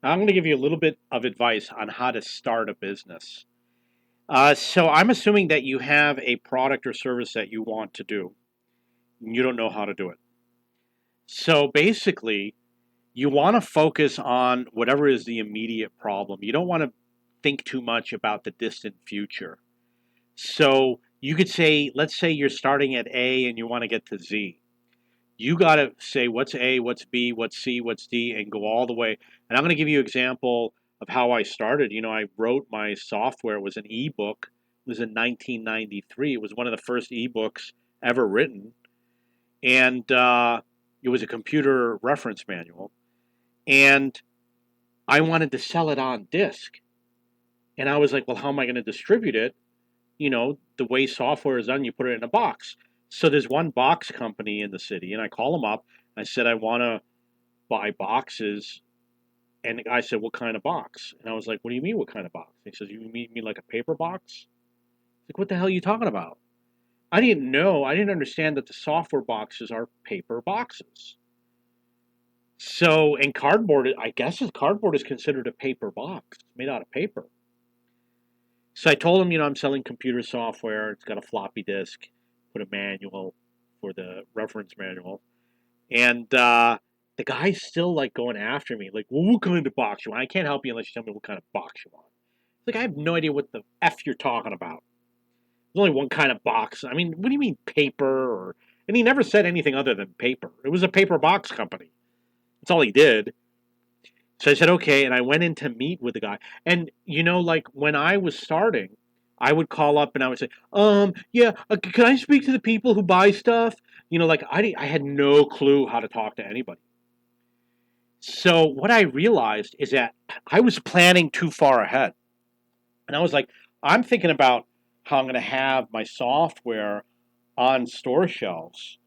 I'm going to give you a little bit of advice on how to start a business. So I'm assuming that you have a product or service that you want to do. And you don't know how to do it. So basically, you want to focus on whatever is the immediate problem. You don't want to think too much about the distant future. So you could say, let's say you're starting at A and you want to get to Z. You got to say what's A, what's B, what's C, what's D, and go all the way. And I'm going to give you an example of how I started. I wrote my software. It was an ebook. It was in 1993. It was one of the first ebooks ever written, and it was a computer reference manual. And I wanted to sell it on disk, and I was like, well, how am I going to distribute it? The way software is done, you put it in a box. So there's one box company in the city, and I call them up. I said, I want to buy boxes. And the guy said, what kind of box? And I was like, what do you mean, what kind of box? He says, you mean like a paper box? Like, what the hell are you talking about? I didn't know. I didn't understand that the software boxes are paper boxes. So, and cardboard, I guess cardboard is considered a paper box. It's made out of paper. So I told him, I'm selling computer software. It's got a floppy disk, put a manual for the reference manual. And the guy's still like going after me, like, well, what kind of box you want? I can't help you unless you tell me what kind of box you want. Like, I have no idea what the F you're talking about. There's only one kind of box. I mean, what do you mean paper? And he never said anything other than paper. It was a paper box company. That's all he did. So I said, okay. And I went in to meet with the guy. And, like when I was starting, I would call up and I would say, yeah, can I speak to the people who buy stuff? Like I had no clue how to talk to anybody. So what I realized is that I was planning too far ahead. And I was like, I'm thinking about how I'm going to have my software on store shelves.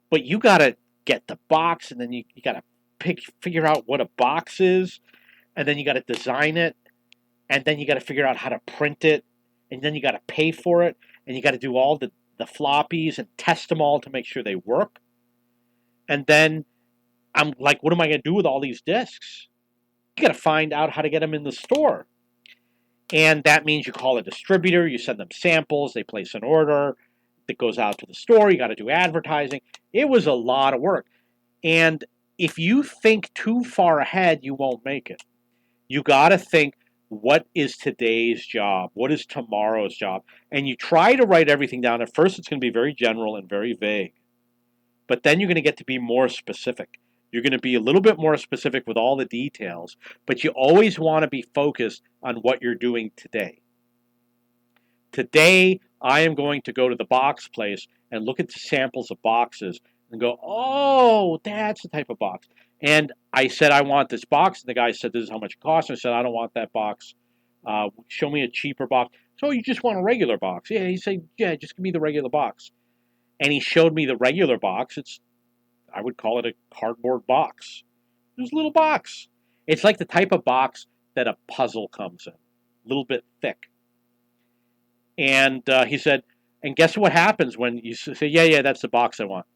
But you got to get the box, and then you got to figure out what a box is, and then you got to design it, and then you got to figure out how to print it, and then you got to pay for it, and you got to do all the floppies and test them all to make sure they work. And then I'm like, what am I going to do with all these discs? You got to find out how to get them in the store. And that means you call a distributor, you send them samples, they place an order that goes out to the store, you got to do advertising. It was a lot of work. And if you think too far ahead, you won't make it. You got to think, what is today's job? What is tomorrow's job? And you try to write everything down. At first, it's going to be very general and very vague. But then you're going to get to be more specific. You're going to be a little bit more specific with all the details, but you always want to be focused on what you're doing today. Today, I am going to go to the box place and look at the samples of boxes and go, oh, that's the type of box. And I said, I want this box. And the guy said, this is how much it costs. And I said, I don't want that box. Show me a cheaper box. So you just want a regular box? Yeah. He said, yeah, just give me the regular box. And he showed me the regular box. I would call it a cardboard box. It's a little box. It's like the type of box that a puzzle comes in, a little bit thick. And he said, and guess what happens when you say, yeah, yeah, that's the box I want.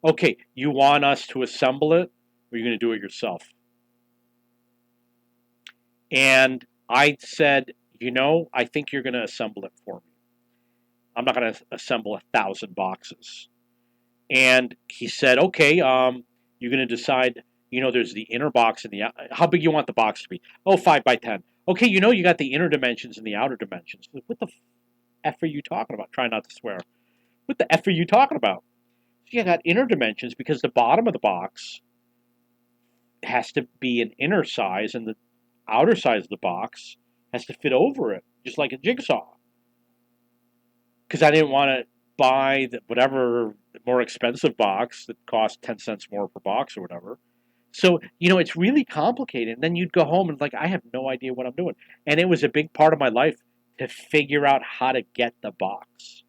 Okay, you want us to assemble it, or are you going to do it yourself? And I said, I think you're going to assemble it for me. I'm not going to assemble 1,000 boxes. And he said, okay, you're going to decide, there's the inner box and how big you want the box to be. Oh, 5 by 10. Okay, you got the inner dimensions and the outer dimensions. What the F are you talking about? Try not to swear. What the F are you talking about? So you got inner dimensions because the bottom of the box has to be an inner size and the outer size of the box has to fit over it, just like a jigsaw. Because I didn't want to buy whatever more expensive box that cost 10 cents more per box or whatever. So, it's really complicated. And then you'd go home and like, I have no idea what I'm doing. And it was a big part of my life to figure out how to get the box.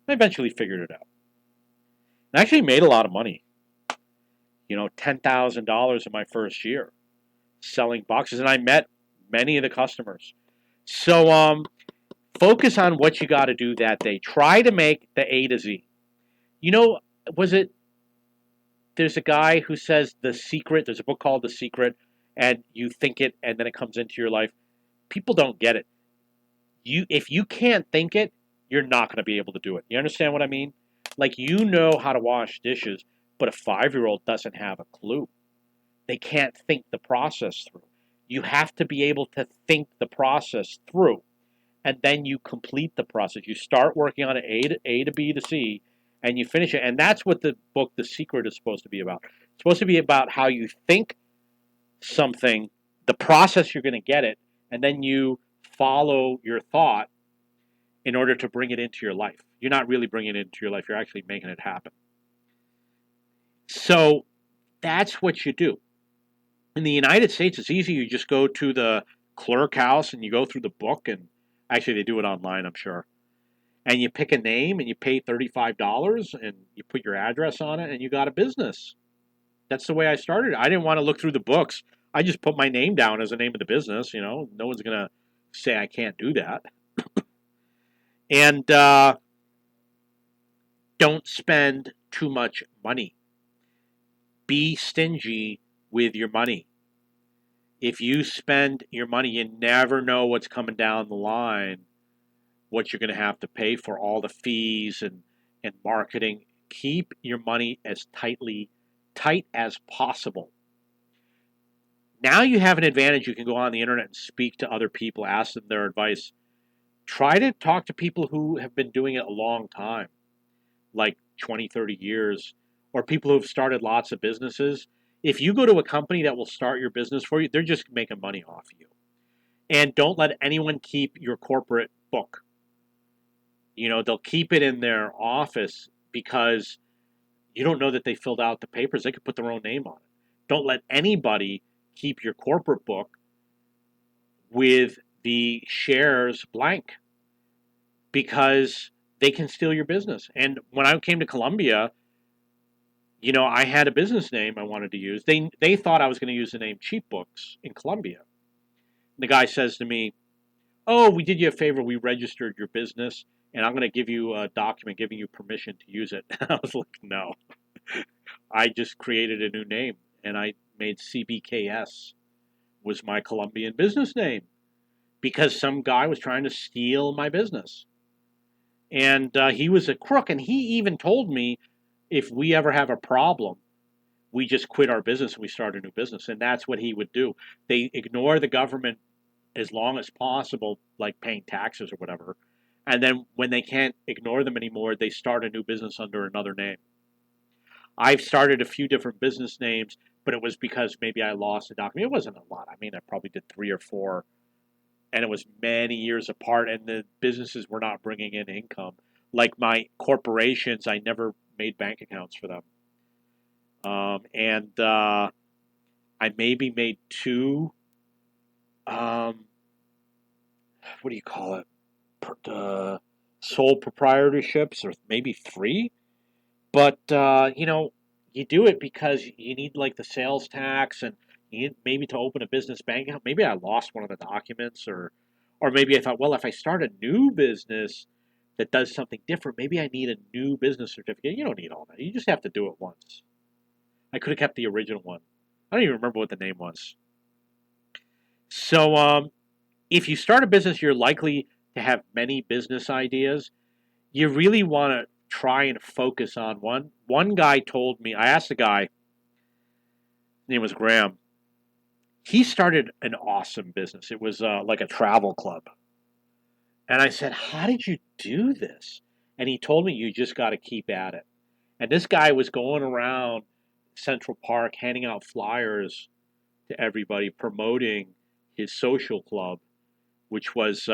I eventually figured it out. I actually made a lot of money. $10,000 in my first year selling boxes. And I met many of the customers. So, focus on what you got to do that day. Try to make the A to Z. You know, was it? There's a guy who says The Secret. There's a book called The Secret, and you think it and then it comes into your life. People don't get it. If you can't think it, you're not going to be able to do it. You understand what I mean? Like, you know how to wash dishes, but a 5-year-old doesn't have a clue. They can't think the process through. You have to be able to think the process through, and then you complete the process. You start working on it A to B to C, and you finish it. And that's what the book The Secret is supposed to be about. It's supposed to be about how you think something, the process you're going to get it, and then you follow your thought in order to bring it into your life. You're not really bringing it into your life, you're actually making it happen. So that's what you do. In the United States, it's easy. You just go to the clerk house and you go through the book, and actually, they do it online, I'm sure. And you pick a name and you pay $35 and you put your address on it and you got a business. That's the way I started. I didn't want to look through the books. I just put my name down as the name of the business. No one's going to say I can't do that. And don't spend too much money. Be stingy with your money. If you spend your money, you never know what's coming down the line, what you're going to have to pay for all the fees and marketing. Keep your money as tight as possible. Now you have an advantage. You can go on the internet and speak to other people, ask them their advice. Try to talk to people who have been doing it a long time, like 20, 30 years, or people who have started lots of businesses. If you go to a company that will start your business for you, they're just making money off you. And don't let anyone keep your corporate book. They'll keep it in their office because you don't know that they filled out the papers. They could put their own name on it. Don't let anybody keep your corporate book with the shares blank because they can steal your business. And when I came to Colombia, I had a business name I wanted to use. They thought I was going to use the name Cheap Books in Colombia. And the guy says to me, "Oh, we did you a favor. We registered your business, and I'm going to give you a document giving you permission to use it." I was like, "No, I just created a new name, and I made CBKS was my Colombian business name because some guy was trying to steal my business, and he was a crook. And he even told me if we ever have a problem, we just quit our business and we start a new business. And that's what he would do. They ignore the government as long as possible, like paying taxes or whatever. And then when they can't ignore them anymore, they start a new business under another name. I've started a few different business names, but it was because maybe I lost a document. It wasn't a lot. I mean, I probably did 3 or 4, and it was many years apart, and the businesses were not bringing in income. Like my corporations, I never made bank accounts for them. And I maybe made 2, what do you call it? Sole proprietorships, or maybe 3. But you do it because you need like the sales tax, and you need maybe to open a business bank account. Maybe I lost one of the documents, or maybe I thought, well, if I start a new business that does something different, maybe I need a new business certificate. You don't need all that. You just have to do it once. I could have kept the original one. I don't even remember what the name was. So, if you start a business, you're likely to have many business ideas. You really want to try and focus on one. One guy told me, I asked the guy, his name was Graham. He started an awesome business. It was like a travel club. And I said, "How did you do this?" And he told me, "You just got to keep at it." And this guy was going around Central Park handing out flyers to everybody promoting his social club, which was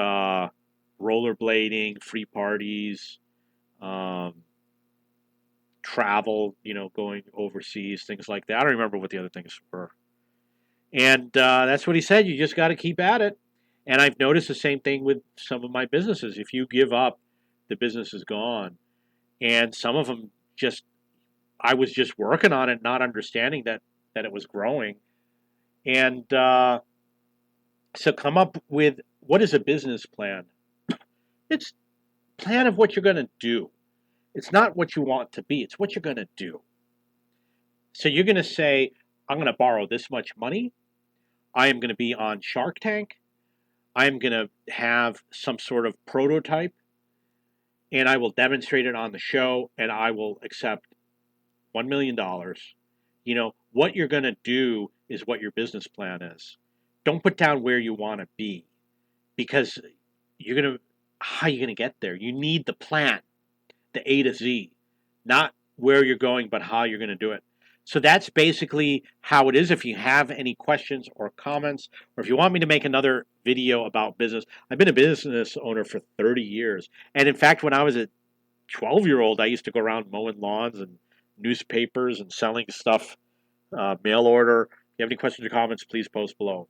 rollerblading, free parties, um, travel, going overseas, things like that. I don't remember what the other things were. And that's what he said. You just got to keep at it. And I've noticed the same thing with some of my businesses. If you give up, the business is gone. And some of them I was just working on it, not understanding that it was growing. And so come up with, what is a business plan? It's a plan of what you're going to do. It's not what you want to be. It's what you're going to do. So you're going to say, I'm going to borrow this much money. I am going to be on Shark Tank. I am going to have some sort of prototype and I will demonstrate it on the show and I will accept $1 million. What you're going to do is what your business plan is. Don't put down where you want to be because you're going to, how are you going to get there? You need the plan, the A to Z, not where you're going, but how you're going to do it. So that's basically how it is. If you have any questions or comments, or if you want me to make another video about business, I've been a business owner for 30 years. And in fact, when I was a 12-year-old, I used to go around mowing lawns and newspapers and selling stuff, mail order. If you have any questions or comments, please post below.